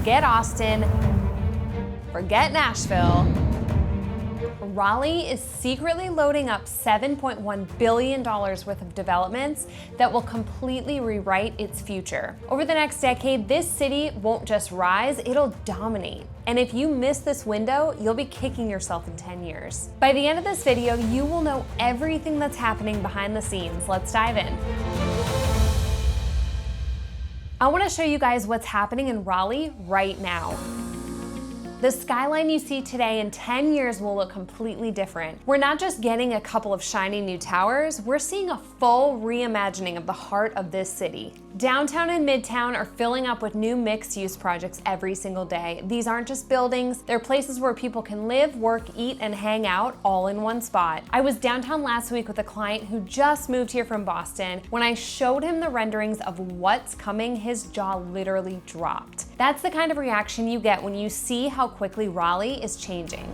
Forget Austin, forget Nashville. Raleigh is secretly loading up $7.1 billion worth of developments that will completely rewrite its future. Over the next decade, this city won't just rise, it'll dominate. And if you miss this window, you'll be kicking yourself in 10 years. By the end of this video, you will know everything that's happening behind the scenes. Let's dive in. I want to show you guys what's happening in Raleigh right now. The skyline you see today in 10 years will look completely different. We're not just getting a couple of shiny new towers, we're seeing a full reimagining of the heart of this city. Downtown and Midtown are filling up with new mixed-use projects every single day. These aren't just buildings, they're places where people can live, work, eat, and hang out all in one spot. I was downtown last week with a client who just moved here from Boston. When I showed him the renderings of what's coming, his jaw literally dropped. That's the kind of reaction you get when you see how quickly Raleigh is changing.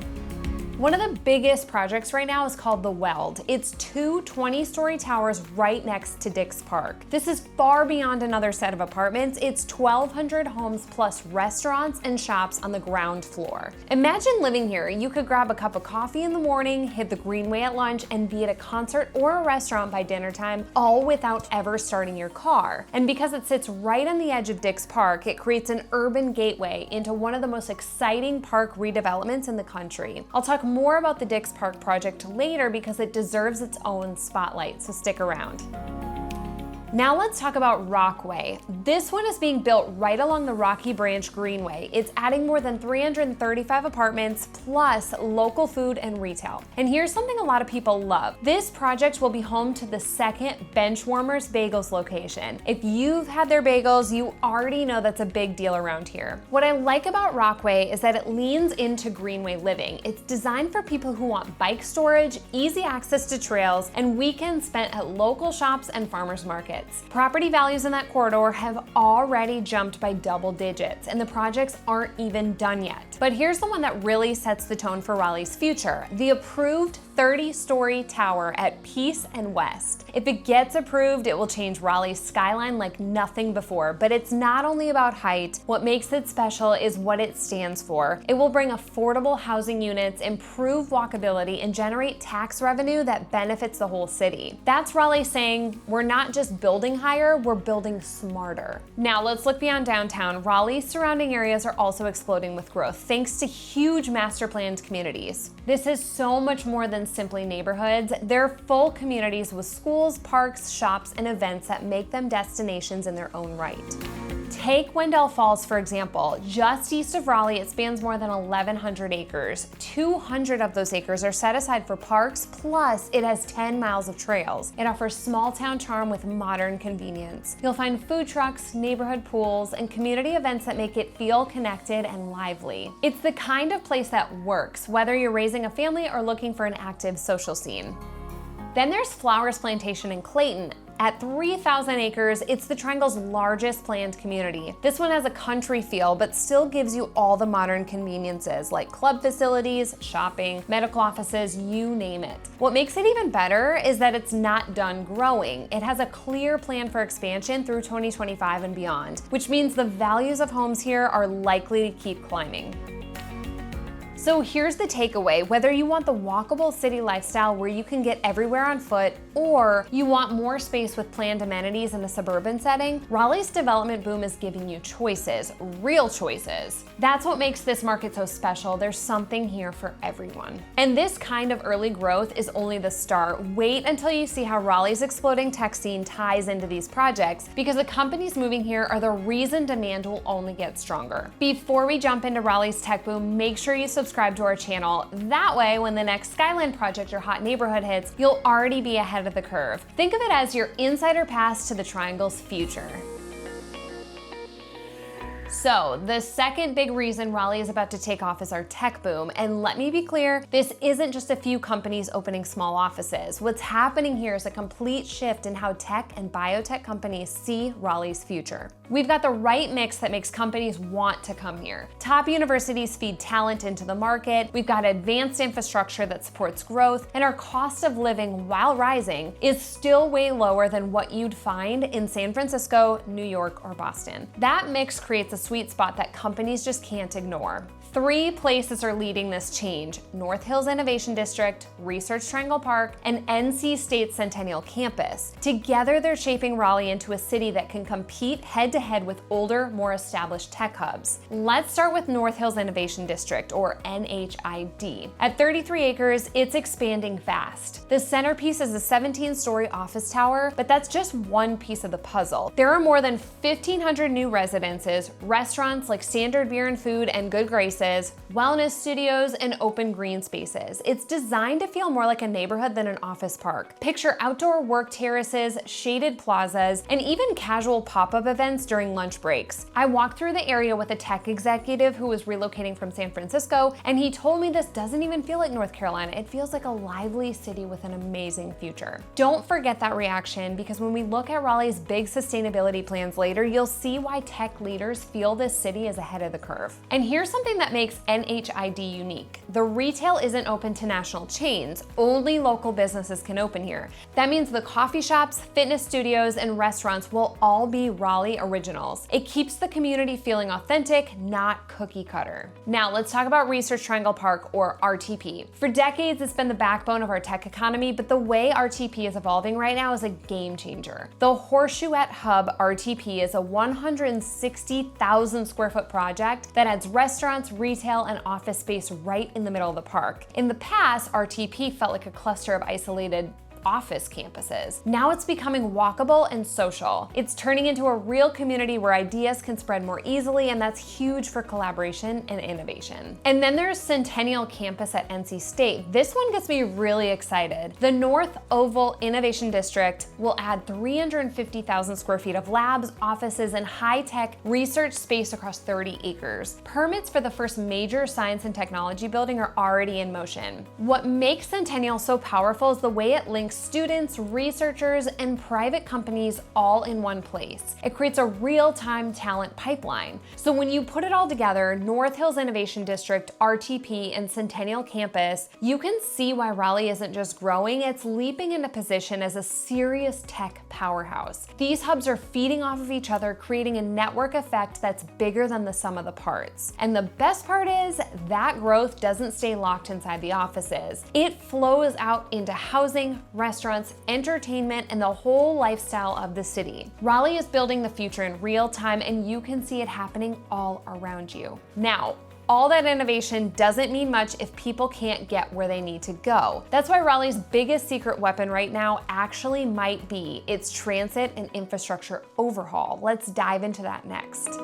One of the biggest projects right now is called The Weld. It's two 20-story towers right next to Dix Park. This is far beyond another set of apartments. It's 1,200 homes plus restaurants and shops on the ground floor. Imagine living here. You could grab a cup of coffee in the morning, hit the Greenway at lunch, and be at a concert or a restaurant by dinner time, all without ever starting your car. And because it sits right on the edge of Dix Park, it creates an urban gateway into one of the most exciting park redevelopments in the country. I'll talk more about the Dix Park project later because it deserves its own spotlight, so stick around. Now let's talk about Rockway. This one is being built right along the Rocky Branch Greenway. It's adding more than 335 apartments plus local food and retail. And here's something a lot of people love. This project will be home to the second Benchwarmers Bagels location. If you've had their bagels, you already know that's a big deal around here. What I like about Rockway is that it leans into Greenway living. It's designed for people who want bike storage, easy access to trails, and weekends spent at local shops and farmers markets. Property values in that corridor have already jumped by double digits, and the projects aren't even done yet. But here's the one that really sets the tone for Raleigh's future: the approved 30-story tower at Peace and West. If it gets approved, it will change Raleigh's skyline like nothing before, but it's not only about height. What makes it special is what it stands for. It will bring affordable housing units, improve walkability, and generate tax revenue that benefits the whole city. That's Raleigh saying, we're not just building higher, we're building smarter. Now let's look beyond downtown. Raleigh's surrounding areas are also exploding with growth thanks to huge master planned communities. This is so much more than simply neighborhoods. They're full communities with schools, parks, shops, and events that make them destinations in their own right. Take Wendell Falls, for example. Just east of Raleigh, it spans more than 1,100 acres. 200 of those acres are set aside for parks, plus it has 10 miles of trails. It offers small town charm with modern convenience. You'll find food trucks, neighborhood pools, and community events that make it feel connected and lively. It's the kind of place that works, whether you're raising a family or looking for an active social scene. Then there's Flowers Plantation in Clayton. At 3,000 acres, it's the Triangle's largest planned community. This one has a country feel, but still gives you all the modern conveniences like club facilities, shopping, medical offices, you name it. What makes it even better is that it's not done growing. It has a clear plan for expansion through 2025 and beyond, which means the values of homes here are likely to keep climbing. So here's the takeaway: whether you want the walkable city lifestyle where you can get everywhere on foot, or you want more space with planned amenities in a suburban setting, Raleigh's development boom is giving you choices, real choices. That's what makes this market so special. There's something here for everyone. And this kind of early growth is only the start. Wait until you see how Raleigh's exploding tech scene ties into these projects, because the companies moving here are the reason demand will only get stronger. Before we jump into Raleigh's tech boom, make sure you subscribe to our channel. That way, when the next Skyline project or hot neighborhood hits, you'll already be ahead of the curve. Think of it as your insider pass to the Triangle's future. So the second big reason Raleigh is about to take off is our tech boom. And let me be clear, this isn't just a few companies opening small offices. What's happening here is a complete shift in how tech and biotech companies see Raleigh's future. We've got the right mix that makes companies want to come here. Top universities feed talent into the market, we've got advanced infrastructure that supports growth, and our cost of living, while rising, is still way lower than what you'd find in San Francisco, New York, or Boston. That mix creates a sweet spot that companies just can't ignore. 3 places are leading this change: North Hills Innovation District, Research Triangle Park, and NC State Centennial Campus. Together, they're shaping Raleigh into a city that can compete head-to-head with older, more established tech hubs. Let's start with North Hills Innovation District, or NHID. At 33 acres, it's expanding fast. The centerpiece is a 17-story office tower, but that's just one piece of the puzzle. There are more than 1,500 new residences, restaurants like Standard Beer and Food and Good Graces, wellness studios, and open green spaces. It's designed to feel more like a neighborhood than an office park. Picture outdoor work terraces, shaded plazas, and even casual pop-up events during lunch breaks. I walked through the area with a tech executive who was relocating from San Francisco, and he told me this doesn't even feel like North Carolina. It feels like a lively city with an amazing future. Don't forget that reaction, because when we look at Raleigh's big sustainability plans later, you'll see why tech leaders feel this city is ahead of the curve. And here's something that makes NHID unique. The retail isn't open to national chains. Only local businesses can open here. That means the coffee shops, fitness studios, and restaurants will all be Raleigh originals. It keeps the community feeling authentic, not cookie cutter. Now let's talk about Research Triangle Park, or RTP. For decades, it's been the backbone of our tech economy, but the way RTP is evolving right now is a game changer. The Horseshoeette Hub RTP is a 160,000 square foot project that adds restaurants, retail, and office space right in the middle of the park. In the past, RTP felt like a cluster of isolated office campuses. Now it's becoming walkable and social. It's turning into a real community where ideas can spread more easily, and that's huge for collaboration and innovation. And then there's Centennial Campus at NC State. This one gets me really excited. The North Oval Innovation District will add 350,000 square feet of labs, offices, and high-tech research space across 30 acres. Permits for the first major science and technology building are already in motion. What makes Centennial so powerful is the way it links students, researchers, and private companies all in one place. It creates a real-time talent pipeline. So when you put it all together, North Hills Innovation District, RTP, and Centennial Campus, you can see why Raleigh isn't just growing, it's leaping into position as a serious tech powerhouse. These hubs are feeding off of each other, creating a network effect that's bigger than the sum of the parts. And the best part is that growth doesn't stay locked inside the offices. It flows out into housing, restaurants, entertainment, and the whole lifestyle of the city. Raleigh is building the future in real time, and you can see it happening all around you. Now, all that innovation doesn't mean much if people can't get where they need to go. That's why Raleigh's biggest secret weapon right now actually might be its transit and infrastructure overhaul. Let's dive into that next.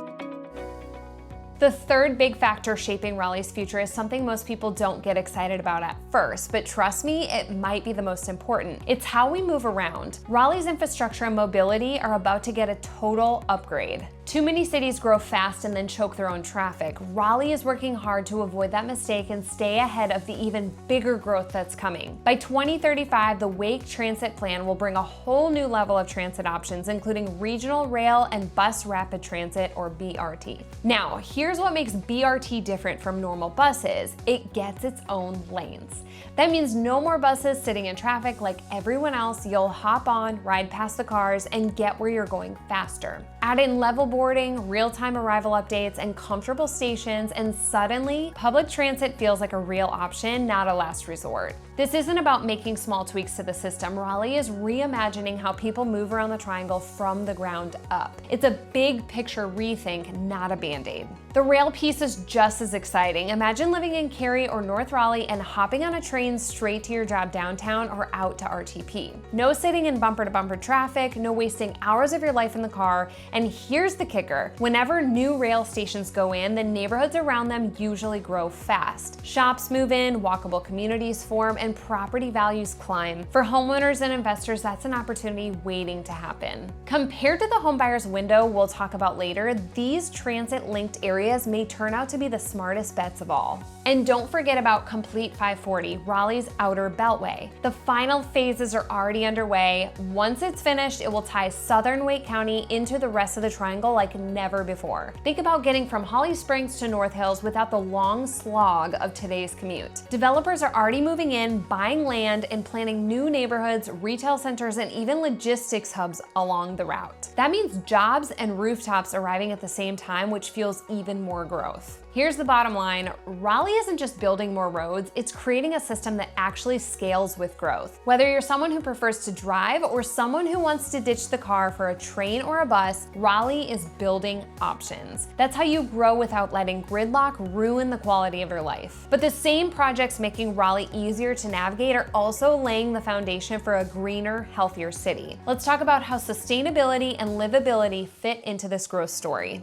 The third big factor shaping Raleigh's future is something most people don't get excited about at first, but trust me, it might be the most important. It's how we move around. Raleigh's infrastructure and mobility are about to get a total upgrade. Too many cities grow fast and then choke their own traffic. Raleigh is working hard to avoid that mistake and stay ahead of the even bigger growth that's coming. By 2035, the Wake Transit Plan will bring a whole new level of transit options, including regional rail and bus rapid transit, or BRT. Now, here's what makes BRT different from normal buses. It gets its own lanes. That means no more buses sitting in traffic like everyone else. You'll hop on, ride past the cars, and get where you're going faster. Add in level boarding, real-time arrival updates, and comfortable stations, and suddenly, public transit feels like a real option, not a last resort. This isn't about making small tweaks to the system. Raleigh is reimagining how people move around the triangle from the ground up. It's a big picture rethink, not a band-aid. The rail piece is just as exciting. Imagine living in Cary or North Raleigh and hopping on a train straight to your job downtown or out to RTP. No sitting in bumper-to-bumper traffic, no wasting hours of your life in the car, and here's the kicker. Whenever new rail stations go in, the neighborhoods around them usually grow fast. Shops move in, walkable communities form, and property values climb. For homeowners and investors, that's an opportunity waiting to happen. Compared to the homebuyer's window we'll talk about later, these transit-linked areas may turn out to be the smartest bets of all. And don't forget about Complete 540, Raleigh's outer beltway. The final phases are already underway. Once it's finished, it will tie southern Wake County into the rest of the triangle like never before. Think about getting from Holly Springs to North Hills without the long slog of today's commute. Developers are already moving in, buying land, and planning new neighborhoods, retail centers, and even logistics hubs along the route. That means jobs and rooftops arriving at the same time, which fuels even more growth. Here's the bottom line, Raleigh isn't just building more roads, it's creating a system that actually scales with growth. Whether you're someone who prefers to drive or someone who wants to ditch the car for a train or a bus, Raleigh is building options. That's how you grow without letting gridlock ruin the quality of your life. But the same projects making Raleigh easier to navigate are also laying the foundation for a greener, healthier city. Let's talk about how sustainability and livability fit into this growth story.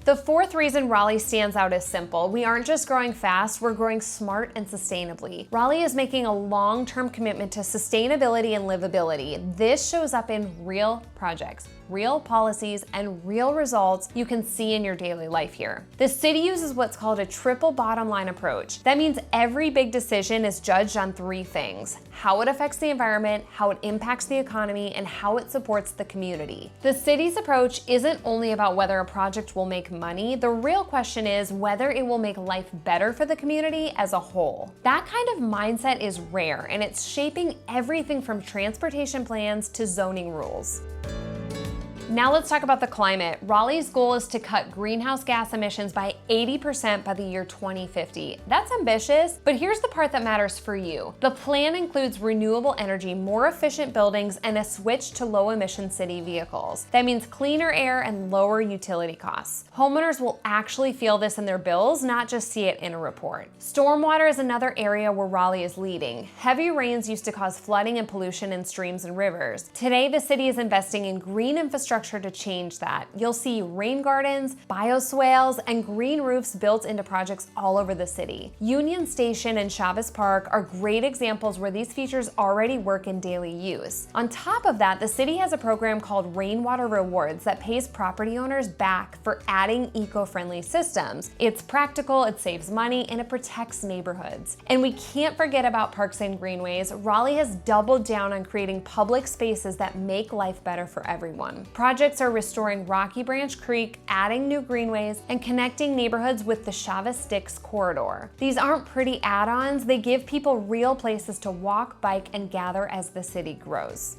The fourth reason Raleigh stands out is simple. We aren't just growing fast, we're growing smart and sustainably. Raleigh is making a long-term commitment to sustainability and livability. This shows up in real projects, real policies, and real results you can see in your daily life here. The city uses what's called a triple bottom line approach. That means every big decision is judged on three things: how it affects the environment, how it impacts the economy, and how it supports the community. The city's approach isn't only about whether a project will make money. The real question is whether it will make life better for the community as a whole. That kind of mindset is rare, and it's shaping everything from transportation plans to zoning rules. Now let's talk about the climate. Raleigh's goal is to cut greenhouse gas emissions by 80% by the year 2050. That's ambitious, but here's the part that matters for you. The plan includes renewable energy, more efficient buildings, and a switch to low-emission city vehicles. That means cleaner air and lower utility costs. Homeowners will actually feel this in their bills, not just see it in a report. Stormwater is another area where Raleigh is leading. Heavy rains used to cause flooding and pollution in streams and rivers. Today, the city is investing in green infrastructure to change that. You'll see rain gardens, bioswales, and green roofs built into projects all over the city. Union Station and Chavez Park are great examples where these features already work in daily use. On top of that, the city has a program called Rainwater Rewards that pays property owners back for adding eco-friendly systems. It's practical, it saves money, and it protects neighborhoods. And we can't forget about parks and greenways. Raleigh has doubled down on creating public spaces that make life better for everyone. Projects are restoring Rocky Branch Creek, adding new greenways, and connecting neighborhoods with the Chavez Sticks corridor. These aren't pretty add-ons, they give people real places to walk, bike, and gather as the city grows.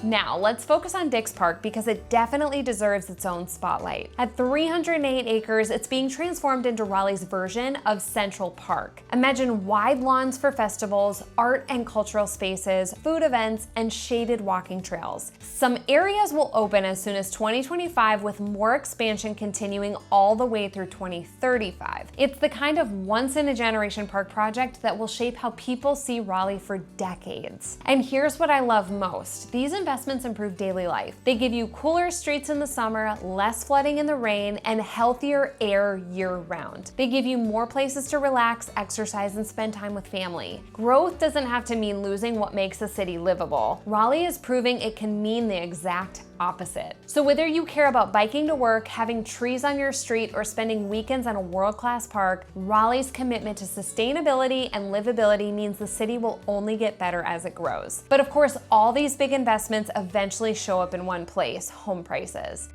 Now, let's focus on Dix Park because it definitely deserves its own spotlight. At 308 acres, it's being transformed into Raleigh's version of Central Park. Imagine wide lawns for festivals, art and cultural spaces, food events, and shaded walking trails. Some areas will open as soon as 2025, with more expansion continuing all the way through 2035. It's the kind of once-in-a-generation park project that will shape how people see Raleigh for decades. And here's what I love most. These investments improve daily life. They give you cooler streets in the summer, less flooding in the rain, and healthier air year-round. They give you more places to relax, exercise, and spend time with family. Growth doesn't have to mean losing what makes a city livable. Raleigh is proving it can mean the exact opposite. So whether you care about biking to work, having trees on your street, or spending weekends in a world-class park, Raleigh's commitment to sustainability and livability means the city will only get better as it grows. But of course, all these big investments eventually show up in one place: home prices.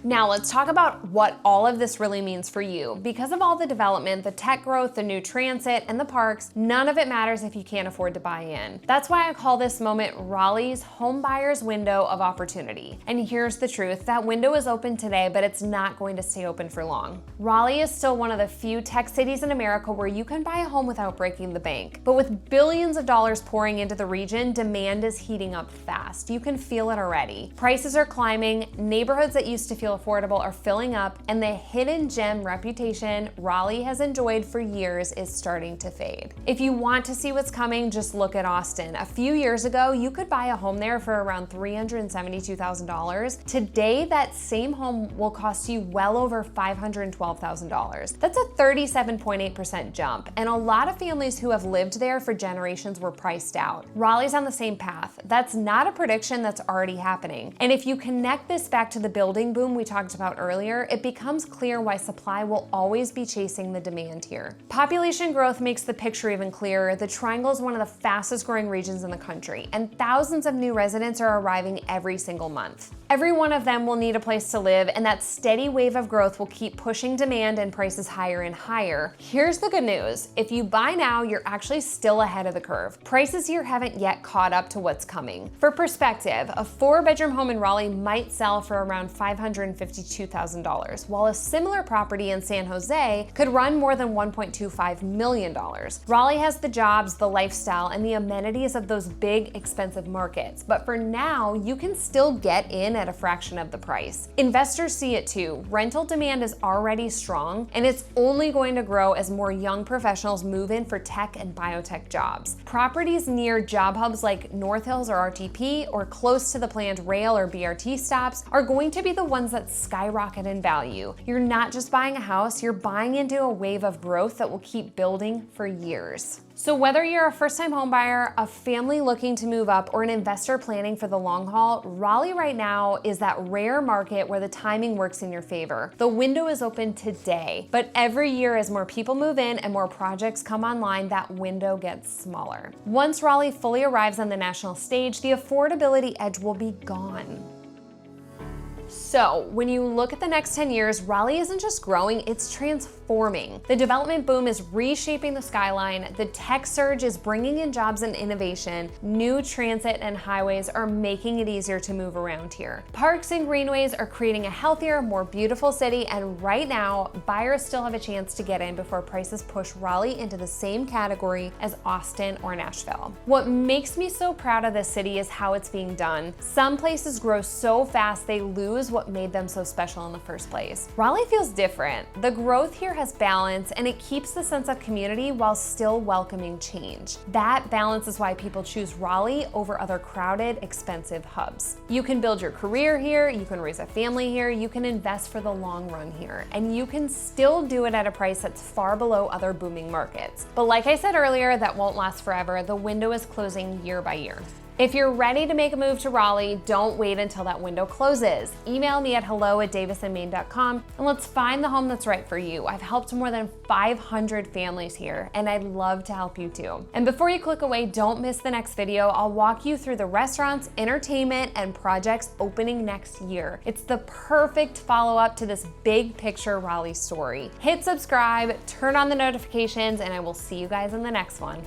Now let's talk about what all of this really means for you. Because of all the development, the tech growth, the new transit, and the parks, none of it matters if you can't afford to buy in. That's why I call this moment Raleigh's Homebuyer's Window of Opportunity. And here's the truth, that window is open today, but it's not going to stay open for long. Raleigh is still one of the few tech cities in America where you can buy a home without breaking the bank. But with billions of dollars pouring into the region, demand is heating up fast. You can feel it already. Prices are climbing, neighborhoods that used to feel still affordable are filling up, and the hidden gem reputation Raleigh has enjoyed for years is starting to fade. If you want to see what's coming, just look at Austin. A few years ago, you could buy a home there for around $372,000. Today, that same home will cost you well over $512,000. That's a 37.8% jump, and a lot of families who have lived there for generations were priced out. Raleigh's on the same path. That's not a prediction, that's already happening. And if you connect this back to the building boom we talked about earlier, it becomes clear why supply will always be chasing the demand here. Population growth makes the picture even clearer. The Triangle is one of the fastest growing regions in the country, and thousands of new residents are arriving every single month. Every one of them will need a place to live, and that steady wave of growth will keep pushing demand and prices higher and higher. Here's the good news. If you buy now, you're actually still ahead of the curve. Prices here haven't yet caught up to what's coming. For perspective, a 4-bedroom home in Raleigh might sell for around $552,000, while a similar property in San Jose could run more than $1.25 million. Raleigh has the jobs, the lifestyle, and the amenities of those big, expensive markets, but for now, you can still get in at a fraction of the price. Investors see it too. Rental demand is already strong, and it's only going to grow as more young professionals move in for tech and biotech jobs. Properties near job hubs like North Hills or RTP, or close to the planned rail or BRT stops, are going to be the ones that skyrocket in value. You're not just buying a house, you're buying into a wave of growth that will keep building for years. So whether you're a first-time home buyer, a family looking to move up, or an investor planning for the long haul, Raleigh right now is that rare market where the timing works in your favor. The window is open today, but every year as more people move in and more projects come online, that window gets smaller. Once Raleigh fully arrives on the national stage, the affordability edge will be gone. So when you look at the next 10 years, Raleigh isn't just growing, it's transforming. The development boom is reshaping the skyline, the tech surge is bringing in jobs and innovation, new transit and highways are making it easier to move around here. Parks and greenways are creating a healthier, more beautiful city, and right now, buyers still have a chance to get in before prices push Raleigh into the same category as Austin or Nashville. What makes me so proud of this city is how it's being done. Some places grow so fast they lose what made them so special in the first place. Raleigh feels different. The growth here has balance, and it keeps the sense of community while still welcoming change. That balance is why people choose Raleigh over other crowded, expensive hubs. You can build your career here, you can raise a family here, you can invest for the long run here, and you can still do it at a price that's far below other booming markets. But like I said earlier, that won't last forever. The window is closing year by year. If you're ready to make a move to Raleigh, don't wait until that window closes. Email me at hello@davisandmaine.com and let's find the home that's right for you. I've helped more than 500 families here, and I'd love to help you too. And before you click away, don't miss the next video. I'll walk you through the restaurants, entertainment, and projects opening next year. It's the perfect follow-up to this big picture Raleigh story. Hit subscribe, turn on the notifications, and I will see you guys in the next one.